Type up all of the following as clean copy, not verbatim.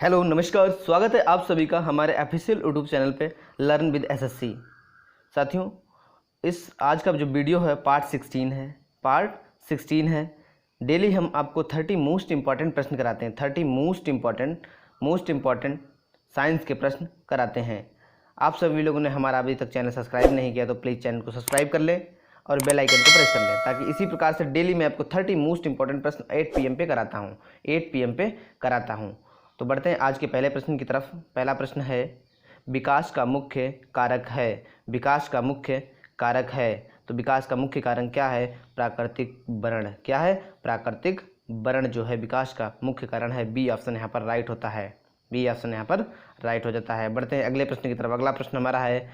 Hello नमस्कार, स्वागत है आप सभी का हमारे ऑफिशियल यूट्यूब चैनल पे लर्न विद एसएससी। साथियों, इस आज का जो वीडियो है पार्ट 16 है। डेली हम आपको 30 मोस्ट इंपॉर्टेंट प्रश्न कराते हैं। 30 मोस्ट इम्पॉर्टेंट साइंस के प्रश्न कराते हैं। आप सभी लोगों ने हमारा अभी तक चैनल सब्सक्राइब नहीं किया तो प्लीज़ चैनल को सब्सक्राइब कर लें और बेल आइकन को प्रेस कर लें, ताकि इसी प्रकार से डेली मैं आपको 30 मोस्ट इंपॉर्टेंट प्रश्न 8 PM पे कराता हूँ। 8 PM पे कराता हूँ। तो बढ़ते हैं आज के पहले प्रश्न की तरफ। पहला प्रश्न है, विकास का मुख्य कारक है। विकास का मुख्य कारक है, तो विकास का मुख्य कारण क्या है? प्राकृतिक वर्ण। क्या है? प्राकृतिक वर्ण जो है विकास का मुख्य कारण है। बी ऑप्शन यहाँ पर राइट होता है। बी ऑप्शन यहाँ पर राइट हो जाता है। बढ़ते हैं अगले प्रश्न की तरफ। अगला प्रश्न हमारा है,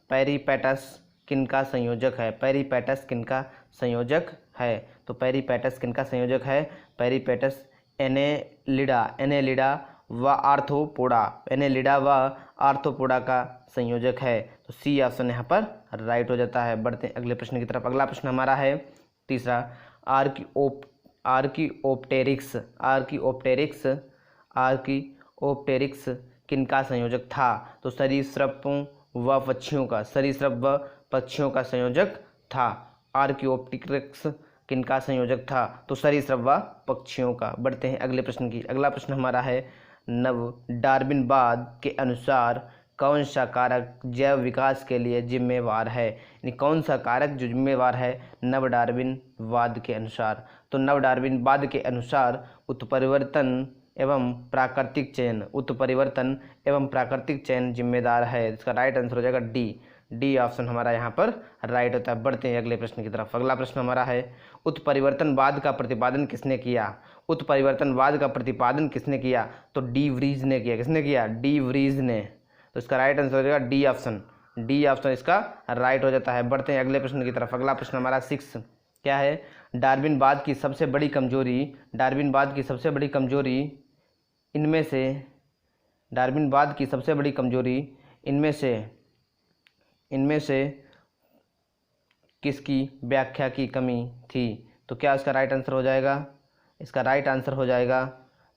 पेरीपेटस किनका संयोजक है? पेरीपेटस किनका संयोजक है? तो पेरीपेटस किनका संयोजक है? पेरीपेटस एनेलिडा व आर्थ्रोपोडा का संयोजक है। तो सी ऑप्शन यहाँ पर राइट हो जाता है। बढ़ते हैं अगले प्रश्न की तरफ। अगला प्रश्न हमारा है तीसरा, आर्कियोप्टेरिक्स किनका संयोजक था? तो सरीसृप व पक्षियों का संयोजक था। आर्कियोप्टेरिक्स किनका संयोजक था? तो सरीसृप व पक्षियों का। बढ़ते हैं अगले प्रश्न की। अगला प्रश्न हमारा है, नव डार्विनवाद के अनुसार कौन सा कारक जैव विकास के लिए जिम्मेवार है? यानी कौन सा कारक जो जिम्मेवार है नव डार्विनवाद के अनुसार? तो नव डार्विनवाद के अनुसार उत्परिवर्तन एवं प्राकृतिक चयन जिम्मेदार है। इसका राइट आंसर हो जाएगा डी ऑप्शन हमारा यहाँ पर राइट होता है। बढ़ते हैं अगले प्रश्न की तरफ। अगला प्रश्न हमारा है, उत्परिवर्तनवाद का प्रतिपादन किसने किया? उत्परिवर्तनवाद का प्रतिपादन किसने किया? तो डी व्रीज ने किया। किसने किया? डी व्रीज ने। तो इसका राइट आंसर हो जाएगा डी ऑप्शन इसका राइट हो जाता है। बढ़ते हैं अगले प्रश्न की तरफ। अगला प्रश्न हमारा 6 क्या है? डार्विनवाद की सबसे बड़ी कमजोरी इनमें से किसकी व्याख्या की कमी थी? तो क्या इसका राइट आंसर हो जाएगा? इसका राइट आंसर हो जाएगा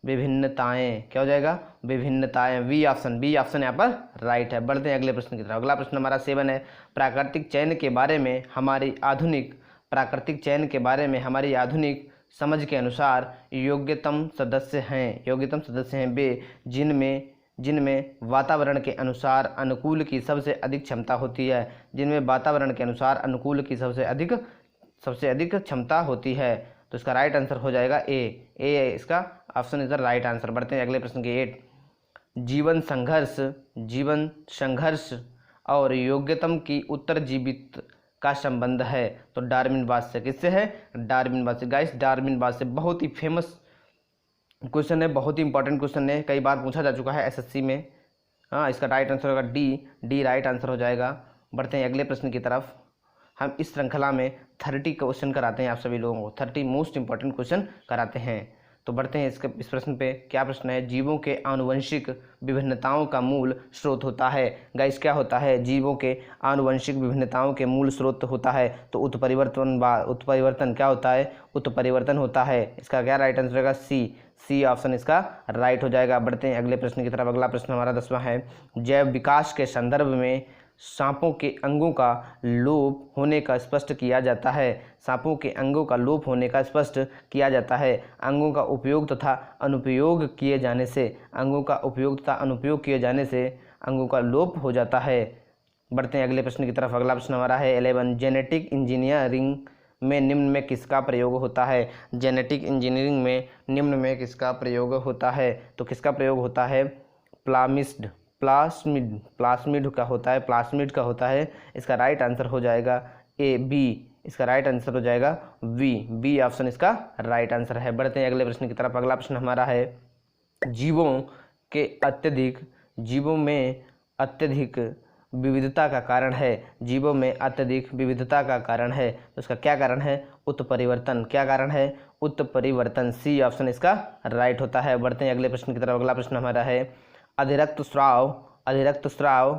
विभिन्नताएं। क्या हो जाएगा? विभिन्नताएं। बी ऑप्शन यहाँ पर राइट है। बढ़ते हैं अगले प्रश्न की तरफ। अगला प्रश्न हमारा 7 है, प्राकृतिक चयन के बारे में हमारी आधुनिक समझ के अनुसार योग्यतम सदस्य हैं वे जिनमें वातावरण के अनुसार अनुकूल की सबसे अधिक क्षमता होती है। सबसे अधिक क्षमता होती है। तो इसका राइट आंसर हो जाएगा ए इसका option is the right answer. बढ़ते हैं अगले प्रश्न के 8, जीवन संघर्ष और योग्यतम की उत्तरजीवित का संबंध है। तो डार्विनवाद से। किससे है? डार्विनवाद से। गाइस, डार्विनवाद से बहुत ही फेमस क्वेश्चन है, बहुत ही इंपॉर्टेंट क्वेश्चन है, कई बार पूछा जा चुका है एसएससी में। हाँ, इसका राइट आंसर होगा डी राइट आंसर हो जाएगा। बढ़ते हैं अगले प्रश्न की तरफ। हम इस श्रृंखला में 30 क्वेश्चन कराते हैं आप सभी लोगों को। 30 मोस्ट इंपॉर्टेंट क्वेश्चन कराते हैं। तो बढ़ते हैं इस प्रश्न पे। क्या प्रश्न है? जीवों के आनुवंशिक विभिन्नताओं का मूल स्रोत होता है। गाइस, क्या होता है? जीवों के आनुवंशिक विभिन्नताओं के मूल स्रोत होता है। तो उत्परिवर्तन क्या होता है? उत्परिवर्तन होता है। इसका क्या राइट आंसर होगा? सी ऑप्शन इसका राइट हो जाएगा। बढ़ते हैं अगले प्रश्न की तरफ। अगला प्रश्न हमारा 10वां है, जैव विकास के संदर्भ में सांपों के अंगों का लोप होने का स्पष्ट किया जाता है। अंगों का उपयोग तथा अनुपयोग किए जाने से अंगों का लोप हो जाता है। बढ़ते हैं अगले प्रश्न की तरफ। अगला प्रश्न हमारा है 11, जेनेटिक इंजीनियरिंग में निम्न में किसका प्रयोग होता है? जेनेटिक इंजीनियरिंग में निम्न में किसका प्रयोग होता है? तो किसका प्रयोग होता है? प्लास्मिड का होता है। इसका राइट आंसर हो जाएगा बी। इसका राइट आंसर हो जाएगा बी ऑप्शन इसका राइट आंसर है। बढ़ते हैं अगले प्रश्न की तरफ। अगला प्रश्न हमारा है, जीवों में अत्यधिक विविधता का कारण है। तो इसका क्या कारण है? उत्परिवर्तन। क्या कारण है? उत्परिवर्तन। सी ऑप्शन इसका राइट होता है। बढ़ते हैं अगले प्रश्न की तरफ। अगला प्रश्न हमारा है, अधिरक्त स्राव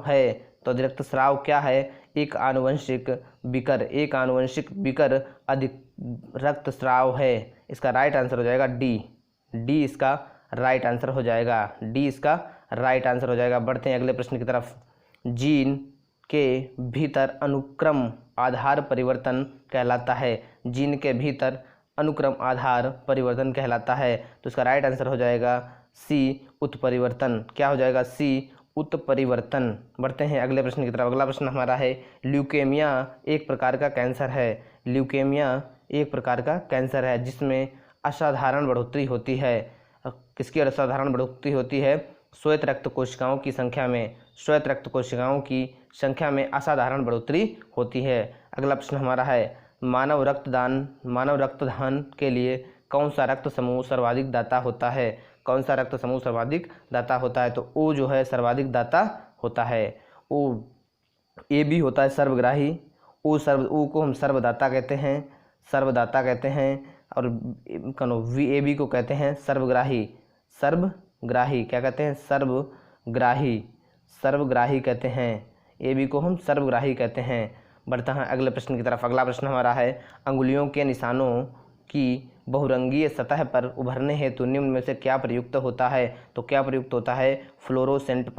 है। तो अधिरक्त स्राव क्या है? एक आनुवंशिक विकर अधिक रक्तस्राव है। इसका राइट आंसर हो जाएगा डी इसका राइट आंसर हो जाएगा, डी इसका राइट आंसर हो जाएगा। बढ़ते हैं अगले प्रश्न की तरफ। जीन के भीतर अनुक्रम आधार परिवर्तन कहलाता है। जीन के भीतर अनुक्रम आधार परिवर्तन कहलाता है, तो इसका राइट आंसर हो जाएगा सी उत्परिवर्तन। क्या हो जाएगा? सी उत्परिवर्तन। बढ़ते हैं अगले प्रश्न की तरफ। अगला प्रश्न हमारा है, ल्यूकेमिया एक प्रकार का कैंसर है। ल्यूकेमिया एक प्रकार का कैंसर है जिसमें असाधारण बढ़ोतरी होती है। किसकी असाधारण बढ़ोतरी होती है? श्वेत रक्त कोशिकाओं की संख्या में। श्वेत रक्त कोशिकाओं की संख्या में असाधारण बढ़ोतरी होती है। अगला प्रश्न हमारा है, मानव रक्तदान के लिए कौन सा रक्त समूह सर्वाधिक दाता होता है? कौन सा रक्त समूह सर्वाधिक दाता होता है? तो ओ जो है सर्वाधिक दाता होता है। ओ ए बी होता है सर्वग्राही। ओ को हम सर्वदाता कहते हैं। और वी ए बी को कहते हैं सर्वग्राही। क्या कहते हैं? सर्वग्राही कहते हैं। ए बी को हम सर्वग्राही कहते हैं। बढ़ता है अगले प्रश्न की तरफ। अगला प्रश्न हमारा है, अंगुलियों के निशानों की बहुरंगीय सतह पर उभरने हेतु निम्न में से क्या प्रयुक्त होता है? तो क्या प्रयुक्त होता है? फ्लोरोसेंट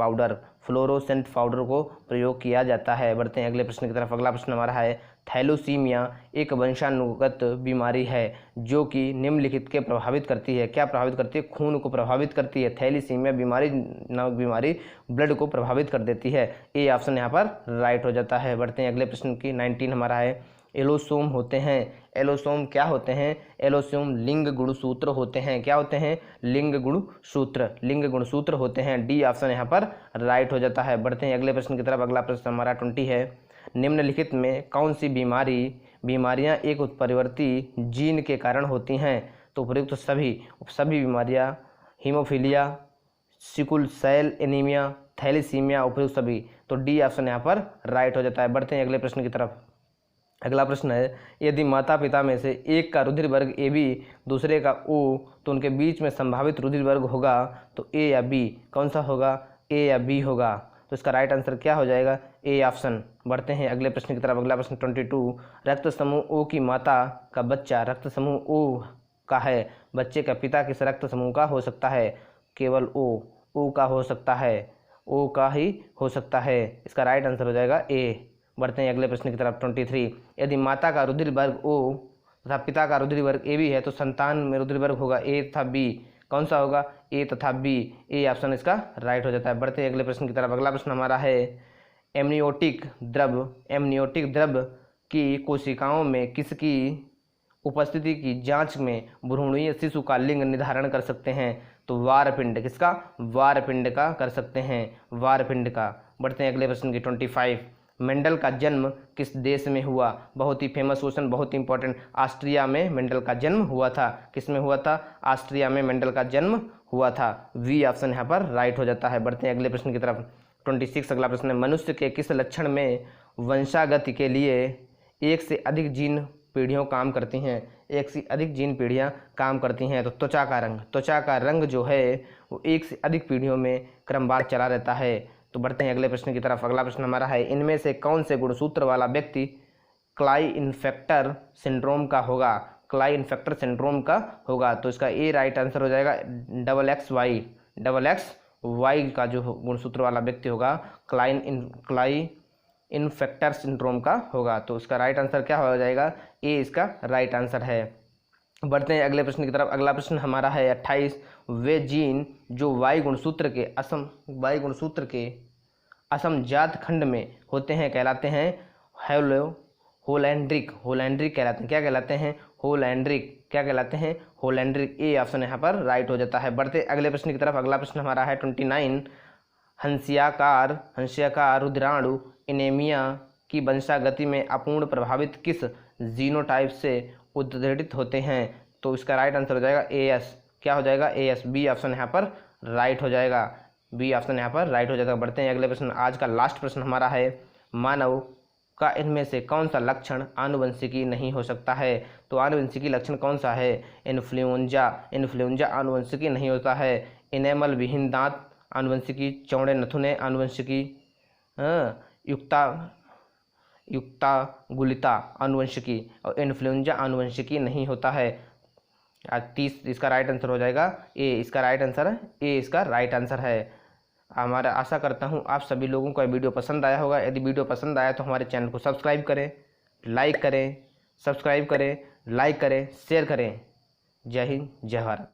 पाउडर को प्रयोग किया जाता है। बढ़ते हैं अगले प्रश्न की तरफ। अगला प्रश्न हमारा है, थैलेसीमिया एक वंशानुगत बीमारी है जो कि निम्नलिखित के प्रभावित करती है। क्या प्रभावित करती है? खून को प्रभावित करती है। थैलेसीमिया नामक बीमारी ब्लड को प्रभावित कर देती है। ए ऑप्शन यहाँ पर राइट हो जाता है। बढ़ते हैं अगले प्रश्न की 19 हमारा है, एलोसोम होते हैं। एलोसोम क्या होते हैं? एलोसोम लिंग गुणसूत्र होते हैं। क्या होते हैं? लिंग गुणसूत्र होते हैं। डी ऑप्शन यहाँ पर राइट हो जाता है। बढ़ते हैं अगले प्रश्न की तरफ। अगला प्रश्न हमारा 20 है, निम्नलिखित में कौन सी बीमारियां एक उत्परिवर्ती जीन के कारण होती हैं? तो उपयुक्त सभी बीमारियां, हीमोफीलिया, सिकुल सेल एनीमिया, थैलेसीमिया, उपयुक्त सभी। तो डी ऑप्शन यहाँ पर राइट हो जाता है। बढ़ते हैं अगले प्रश्न की तरफ। अगला प्रश्न है, यदि माता पिता में से एक का रुधिर वर्ग ए बी, दूसरे का ओ, तो उनके बीच में संभावित रुधिर वर्ग होगा तो ए या बी? कौन सा होगा? ए या बी होगा। तो इसका राइट आंसर क्या हो जाएगा? A option. बढ़ते हैं अगले प्रश्न की तरफ। अगला प्रश्न 22, रक्त समूह ओ की माता का बच्चा रक्त समूह ओ का है, बच्चे का पिता किस रक्त समूह का हो सकता है? केवल ओ का हो सकता है। ओ का ही हो सकता है। इसका राइट आंसर हो जाएगा ए। बढ़ते हैं अगले प्रश्न की तरफ 23, यदि माता का रुधिर वर्ग ओ तथा पिता का रुधिर वर्ग ए बी है तो संतान में रुधिर वर्ग होगा ए तथा बी। कौन सा होगा? ए तथा बी। ए ऑप्शन इसका राइट हो जाता है। बढ़ते हैं अगले प्रश्न की तरफ। अगला प्रश्न हमारा है, एमनियोटिक द्रव की कोशिकाओं में किसकी उपस्थिति की जांच में भ्रूणीय शिशु का लिंग निर्धारण कर सकते हैं? तो वारपिंड। किसका? वारपिंड का कर सकते हैं, वारपिंड का। बढ़ते हैं अगले प्रश्न की 25, मेंडल का जन्म किस देश में हुआ? बहुत ही फेमस क्वेश्चन, बहुत ही इंपॉर्टेंट। ऑस्ट्रिया में मेंडल का जन्म हुआ था। किस में हुआ था? ऑस्ट्रिया में मेंडल का जन्म हुआ था। वी ऑप्शन यहाँ पर राइट हो जाता है। बढ़ते हैं अगले प्रश्न की तरफ 26। अगला प्रश्न है, मनुष्य के किस लक्षण में वंशागति के लिए एक से अधिक जीन पीढ़ियों काम करती हैं? एक से अधिक जीन पीढ़ियाँ काम करती हैं। तो त्वचा का रंग जो है वो एक से अधिक पीढ़ियों में क्रमवार चला रहता है। तो बढ़ते हैं अगले प्रश्न की तरफ। अगला प्रश्न हमारा है, इनमें से कौन से गुणसूत्र वाला व्यक्ति क्लाइनफेक्टर सिंड्रोम का होगा? तो इसका ए राइट आंसर हो जाएगा। XY का जो गुणसूत्र वाला व्यक्ति होगा क्लाइनफेक्टर सिंड्रोम का होगा। तो इसका राइट आंसर क्या हो जाएगा? ए इसका राइट आंसर है। बढ़ते हैं अगले प्रश्न की तरफ। अगला प्रश्न हमारा है 28, वे जीन जो वाई गुणसूत्र के असमजात खंड में होते हैं कहलाते हैं होलैंड्रिक कहलाते हैं। क्या कहलाते हैं? होलैंड्रिक। ए ऑप्शन यहाँ पर राइट हो जाता है। बढ़ते अगले प्रश्न की तरफ। अगला प्रश्न हमारा है 29, हंस्याकार रुधिराणु एनीमिया की वंशागति में अपूर्ण प्रभावित किस जीनोटाइप से उद्घटित होते हैं? तो इसका राइट आंसर हो जाएगा एएस। क्या हो जाएगा? एएस। बी ऑप्शन यहाँ पर राइट हो जाएगा। बढ़ते हैं अगले प्रश्न। आज का लास्ट प्रश्न हमारा है, मानव का इनमें से कौन सा लक्षण आनुवंशिकी नहीं हो सकता है? तो आनुवंशिकी लक्षण कौन सा है? इन्फ्लुएंजा आनुवंशिकी नहीं होता है। इनेमल विहीन दांत आनुवंशिकी, चौड़े नथुने आनुवंशिकी, युक्ता गुलिता आनुवंशिकी, और इन्फ्लुएंजा आनुवंशिकी नहीं होता है। आज 30 इसका राइट आंसर हो जाएगा ए, इसका राइट आंसर है ए, इसका राइट आंसर है। हमारा आशा करता हूँ आप सभी लोगों को वीडियो पसंद आया होगा। यदि वीडियो पसंद आया तो हमारे चैनल को सब्सक्राइब करें, लाइक करें, सब्सक्राइब करें, लाइक करें, शेयर करें। जय हिंद, जय भारत।